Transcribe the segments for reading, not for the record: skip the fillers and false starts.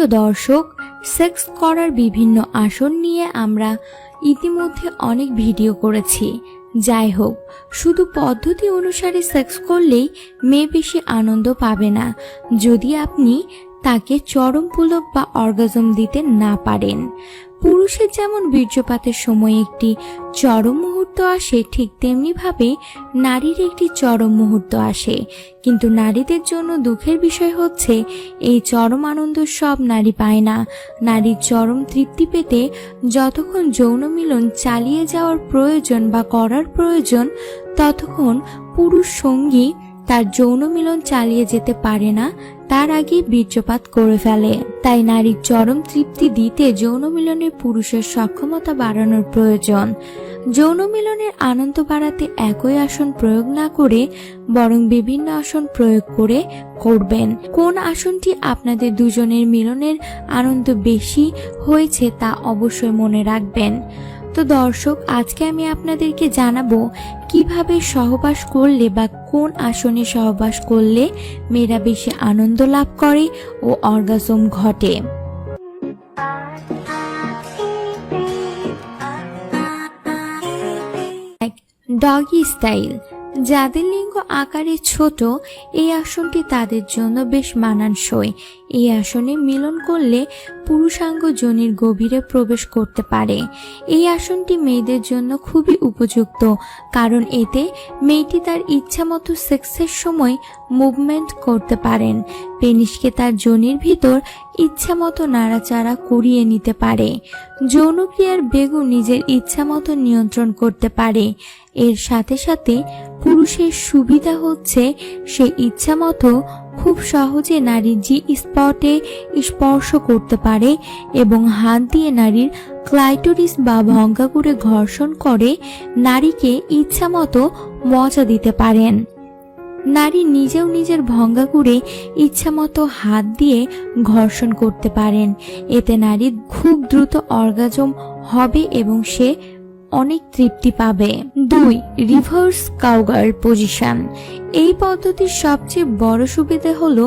প্রিয় দর্শক, সেক্স করার বিভিন্ন আসন নিয়ে আমরা ইতিমধ্যে অনেক ভিডিও করেছি। যাই হোক, শুধু পদ্ধতি অনুসারে সেক্স করলেই মেয়ে বেশি আনন্দ পাবে না যদি আপনি তাকে চরম পুলক বা অর্গাজম দিতে না পারেন। পুরুষের যেমন বীর্যপাতের সময় একটি চরম মুহূর্ত আসে, ঠিক তেমনি ভাবে নারীর একটি চরম মুহূর্ত আসে। কিন্তু নারীদের জন্য দুঃখের বিষয় হচ্ছে এই চরম আনন্দ সব নারী পায় না। নারীর চরম তৃপ্তি পেতে যতক্ষণ যৌন মিলন চালিয়ে যাওয়ার প্রয়োজন বা করার প্রয়োজন, ততক্ষণ পুরুষ সঙ্গী তার যৌন মিলন চালিয়ে যেতে পারে না, তার আগে বীর্যপাত করে ফেলে। তাই নারীর চরম তৃপ্তি দিতে যৌন মিলনের পুরুষের সক্ষমতা বাড়ানোর প্রয়োজন। যৌন মিলনের আনন্দ বাড়াতে একই আসন প্রয়োগ না করে বরং বিভিন্ন আসন প্রয়োগ করে করবেন। কোন আসনটি আপনাদের দুজনের মিলনের আনন্দ বেশি হয়েছে তা অবশ্যই মনে রাখবেন। তো দর্শক, আজকে আমি আপনাদেরকে জানাবো কিভাবে সহবাস করলে বা কোন আসনে সহবাস করলে মেয়েরা বেশি আনন্দ লাভ করে ও অর্গাজম ঘটে। Doggy style. যাদের লিঙ্গ আকারে ছোট, এই আসনটি তাদের জন্য বেশ মানানসই। এই আসনে মিলন করলে পুরুষাঙ্গ যোনির গভীরে প্রবেশ করতে পারে। এই আসনটি মেয়েদের জন্য খুবই উপযুক্ত, কারণ এতে মেয়েটি তার ইচ্ছামতো সেক্সের সময় মুভমেন্ট করতে পারেন। পেনিসকে তার যোনির ভিতর ইচ্ছামতো নাড়াচাড়া করিয়ে নিতে পারে। যৌনক্রিয়ার বেগও নিজের ইচ্ছামতো নিয়ন্ত্রণ করতে পারে। এর সাথে সাথে পুরুষের সুবিধা হচ্ছে সে ইচ্ছামতো খুব সহজে নারীর জি স্পটে স্পর্শ করতে পারে এবং হাত দিয়ে নারীর ক্লাইটোরিস বা ভঙ্গাকুরে ঘর্ষণ করে নারীকে ইচ্ছামতো মজা দিতে পারেন। নারী নিজেও নিজের ভঙ্গাকুরে ইচ্ছামতো হাত দিয়ে ঘর্ষণ করতে পারেন। এতে নারীর খুব দ্রুত অর্গাজম হবে এবং সে অনেক তৃপ্তি পাবে। 2. Reverse cowgirl position. এই পদ্ধতির সবচেয়ে বড় সুবিধা হলো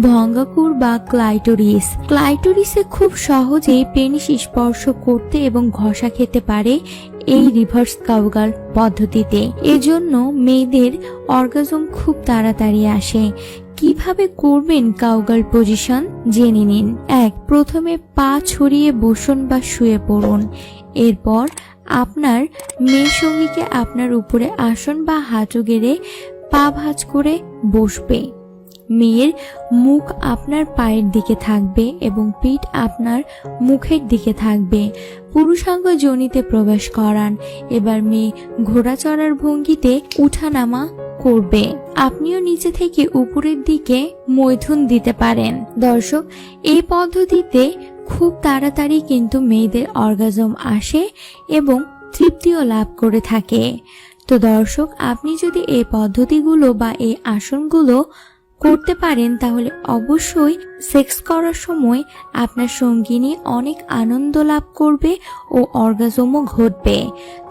ভঙ্গাকুর বা ক্লাইটোরিস। ক্লাইটোরিসে খুব সহজেই পেনিস স্পর্শ করতে এবং ঘষা খেতে পারে এই রিভার্স কাউগার্ল পদ্ধতিতে। এজন্য মেয়েদের অর্গাজম খুব তাড়াতাড়ি আসে। কিভাবে করবেন কাউগার্ল পজিশন জেনে নিন। 1. প্রথমে পা ছড়িয়ে বসুন বা শুয়ে পড়ুন। এরপর আপনার মেয়ে সঙ্গীকে আপনার উপরে আসন বা হাঁটু গেড়ে পা ভাঁজ করে বসবে। মেয়ের মুখ আপনার পায়ের দিকে থাকবে এবং পিঠ আপনার মুখের দিকে থাকবে। পুরুষাঙ্গ যোনিতে প্রবেশ করান। এবার মেয়ে ঘোড়া চড়ার ভঙ্গিতে উঠানামা করবে। আপনিও নিচে থেকে উপরের দিকে মৈথুন দিতে পারেন। দর্শক, এই পদ্ধতিতে খুব তাড়াতাড়ি কিন্তু মেয়েদের অর্গাজম আসে এবং তৃপ্তিও লাভ করে থাকে। তো দর্শক, আপনি যদি এই পদ্ধতিগুলো বা এই আসনগুলো করতে পারেন তাহলে অবশ্যই সেক্স করার সময় আপনার সঙ্গিনী অনেক আনন্দ লাভ করবে ও অর্গাজমও ঘটবে।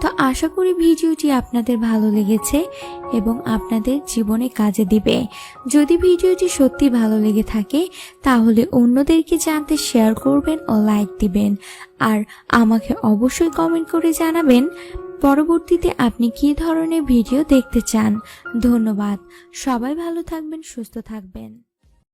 তো আশা করি ভিডিওটি আপনাদের ভালো লেগেছে এবং আপনাদের জীবনে কাজে দিবে। যদি ভিডিওটি সত্যি ভালো লেগে থাকে তাহলে অন্যদেরকে জানতে শেয়ার করবেন ও লাইক দিবেন। আর আমাকে অবশ্যই কমেন্ট করে জানাবেন পরবর্তীতে আপনি কি ধরনের ভিডিও দেখতে চান। ধন্যবাদ। সবাই ভালো থাকবেন, সুস্থ থাকবেন।